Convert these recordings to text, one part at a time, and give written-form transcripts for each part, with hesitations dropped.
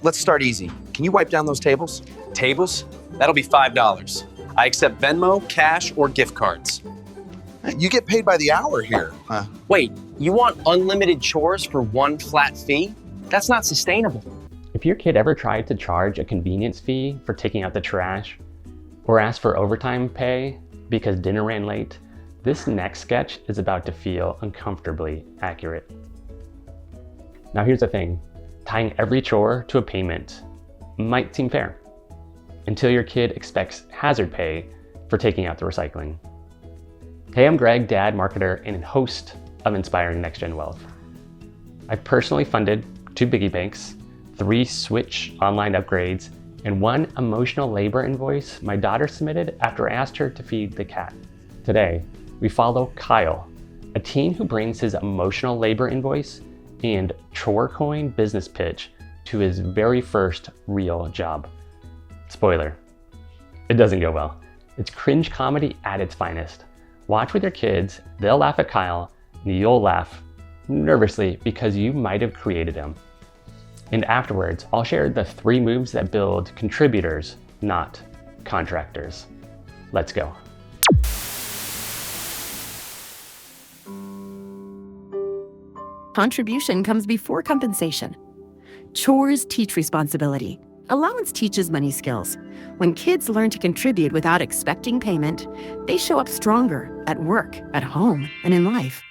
Let's start easy. Can you wipe down those tables? Tables? That'll be $5. I accept Venmo, cash, or gift cards. You get paid by the hour here. Wait, you want unlimited chores for one flat fee? That's not sustainable. If your kid ever tried to charge a convenience fee for taking out the trash, or asked for overtime pay because dinner ran late, this next sketch is about to feel uncomfortably accurate. Now here's the thing, tying every chore to a payment might seem fair, until your kid expects hazard pay for taking out the recycling. Hey, I'm Greg, dad, marketer, and host of Inspiring Next Gen Wealth. I've personally funded 2 piggy banks, 3 Switch online upgrades, and 1 emotional labor invoice my daughter submitted after I asked her to feed the cat. Today, we follow Kyle, a teen who brings his emotional labor invoice and ChoreCoin business pitch to his very first real job. Spoiler, it doesn't go well. It's cringe comedy at its finest. Watch with your kids, they'll laugh at Kyle, and you'll laugh nervously because you might have created him. And afterwards, I'll share the 3 moves that build contributors, not contractors. Let's go. Contribution comes before compensation. Chores teach responsibility. Allowance teaches money skills. When kids learn to contribute without expecting payment, they show up stronger at work, at home, and in life.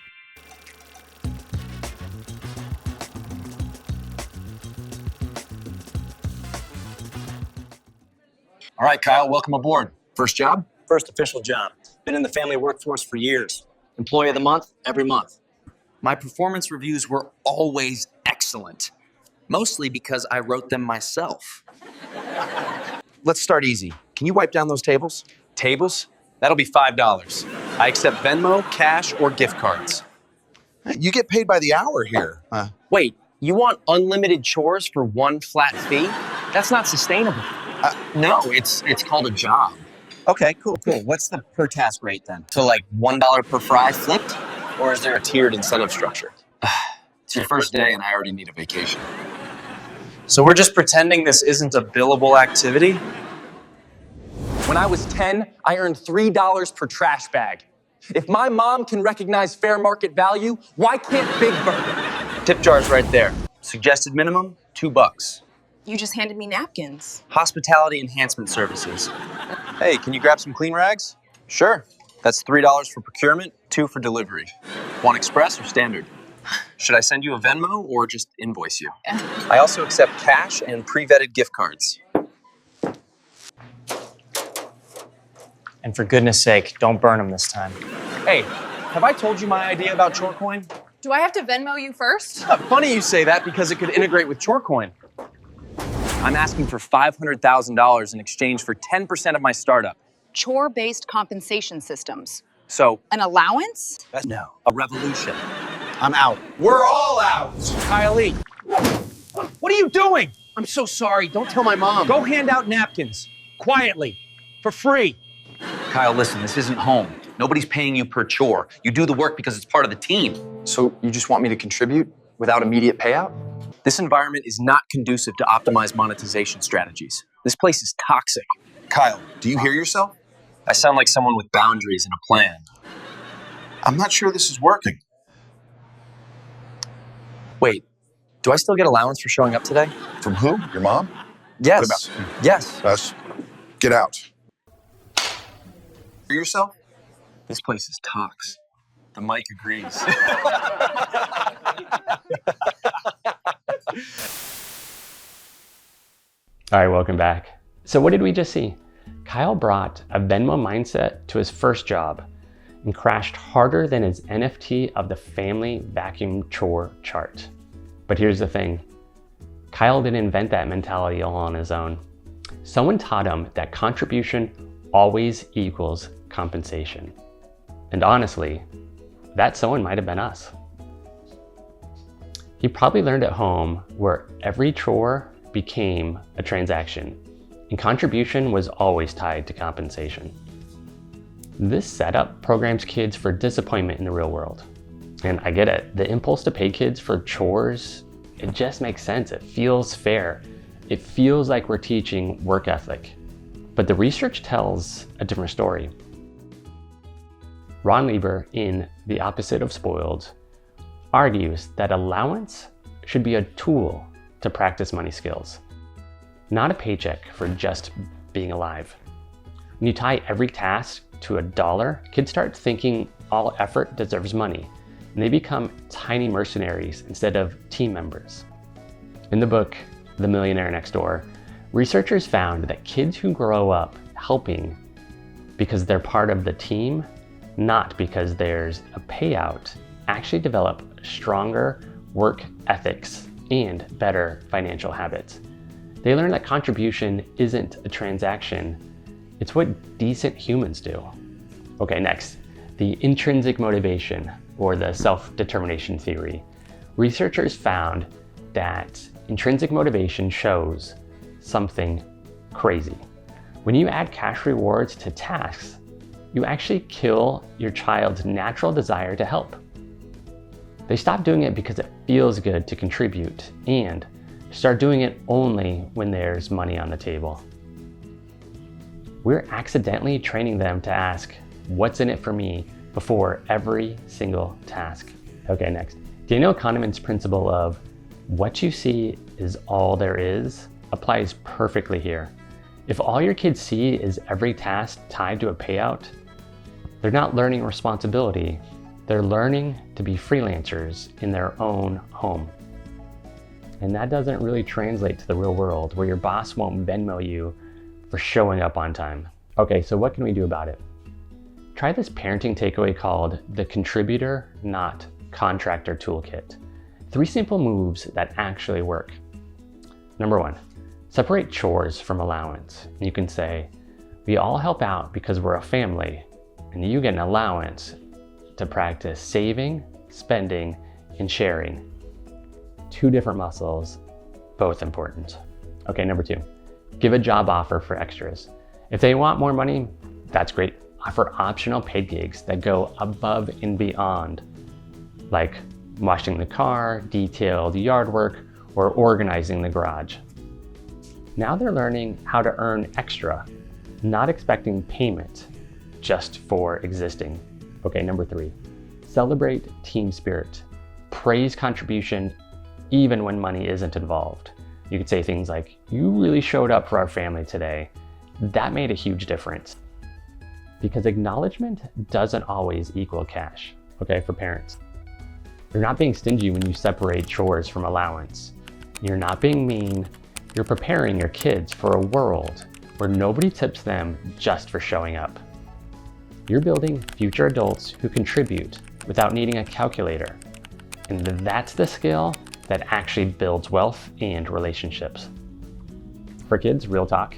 All right, Kyle, welcome aboard. First job? First official job. Been in the family workforce for years. Employee of the month, every month. My performance reviews were always excellent, mostly because I wrote them myself. Let's start easy. Can you wipe down those tables? Tables? That'll be $5. I accept Venmo, cash, or gift cards. You get paid by the hour here. Wait, you want unlimited chores for one flat fee? That's not sustainable. No, it's called a job. Okay, cool. What's the per task rate then? So like $1 per fry flipped? Or is there a Tiered incentive structure. It's your first day and I already need a vacation. So we're just pretending this isn't a billable activity? When I was 10, I earned $3 per trash bag. If my mom can recognize fair market value, why can't Big Burger? Tip jar's right there. Suggested minimum, $2. You just handed me napkins. Hospitality enhancement services. Hey, can you grab some clean rags? Sure. That's $3 for procurement, $2 for delivery. Want express or standard? Should I send you a Venmo or just invoice you? I also accept cash and pre-vetted gift cards. And for goodness sake, don't burn them this time. Hey, have I told you my idea about ChoreCoin? Do I have to Venmo you first? Funny you say that because it could integrate with ChoreCoin. I'm asking for $500,000 in exchange for 10% of my startup. Chore-based compensation systems. So, An allowance? no, a revolution. I'm out. We're all out! Kylie, what are you doing? I'm so sorry. Don't tell my mom. Go hand out napkins, quietly, for free. Kyle, listen, this isn't home. Nobody's paying you per chore. You do the work because it's part of the team. So you just want me to contribute without immediate payout? This environment is not conducive to optimized monetization strategies. This place is toxic. Kyle, do you hear yourself? I sound like someone with boundaries and a plan. I'm not sure this is working. Wait, do I still get allowance for showing up today? From who? Your mom? Yes. What about- Yes. Us. Get out. Hear yourself? This place is tox. The mic agrees. All right, welcome back. So what did we just see? Kyle brought a Venmo mindset to his first job and crashed harder than his NFT of the family vacuum chore chart. But here's the thing, Kyle didn't invent that mentality all on his own. Someone taught him that contribution always equals compensation. And honestly, that someone might have been us. He probably learned at home where every chore became a transaction and contribution was always tied to compensation. This setup programs kids for disappointment in the real world. And I get it, the impulse to pay kids for chores, it just makes sense, it feels fair. it feels like we're teaching work ethic, but the research tells a different story. Ron Lieber, in The Opposite of Spoiled, argues that allowance should be a tool to practice money skills, not a paycheck for just being alive. When you tie every task to $1, kids start thinking all effort deserves money, and they become tiny mercenaries instead of team members. In the book, The Millionaire Next Door, researchers found that kids who grow up helping because they're part of the team, not because there's a payout, actually develop stronger work ethics and better financial habits. They learn that contribution isn't a transaction, it's what decent humans do. Okay, next, the intrinsic motivation, or the self-determination theory. Researchers found that intrinsic motivation shows something crazy. When you add cash rewards to tasks, you actually kill your child's natural desire to help. They stop doing it because it feels good to contribute and start doing it only when there's money on the table. We're accidentally training them to ask, what's in it for me, before every single task. Okay, next. Daniel Kahneman's principle of what you see is all there is applies perfectly here. If all your kids see is every task tied to a payout, they're not learning responsibility. They're learning to be freelancers in their own home. And that doesn't really translate to the real world, where your boss won't Venmo you for showing up on time. Okay, so what can we do about it? Try this parenting takeaway called the Contributor, Not Contractor Toolkit. 3 simple moves that actually work. Number 1, separate chores from allowance. You can say, we all help out because we're a family, and you get an allowance to practice saving, spending, and sharing. 2 different muscles, both important. Okay, number 2, give a job offer for extras. If they want more money, that's great. Offer optional paid gigs that go above and beyond, like washing the car, detailed yard work, or organizing the garage. Now they're learning how to earn extra, not expecting payment just for existing. Okay, number 3, celebrate team spirit. Praise contribution even when money isn't involved. You could say things like, you really showed up for our family today. That made a huge difference. Because acknowledgement doesn't always equal cash, okay, for parents. You're not being stingy when you separate chores from allowance. You're not being mean. You're preparing your kids for a world where nobody tips them just for showing up. You're building future adults who contribute without needing a calculator. And that's the skill that actually builds wealth and relationships. For kids, real talk.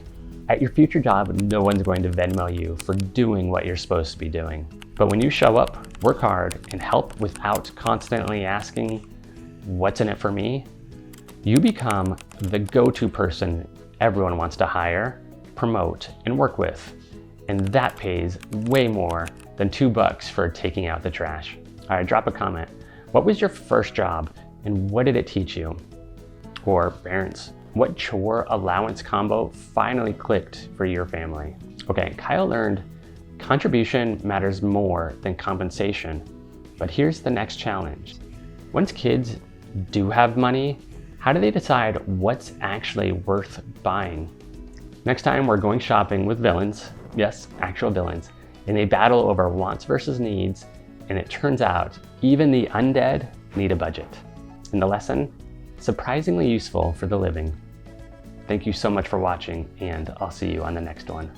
At your future job, no one's going to Venmo you for doing what you're supposed to be doing. But when you show up, work hard, and help without constantly asking, what's in it for me? You become the go-to person everyone wants to hire, promote, and work with. And that pays way more than $2 for taking out the trash. All right, drop a comment. What was your first job and what did it teach you? Or parents, what chore allowance combo finally clicked for your family? Okay, Kyle learned contribution matters more than compensation. But here's the next challenge. Once kids do have money, how do they decide what's actually worth buying? Next time we're going shopping with villains, yes, actual villains, and they battle over wants versus needs, and it turns out even the undead need a budget. And the lesson? Surprisingly useful for the living. Thank you so much for watching, and I'll see you on the next one.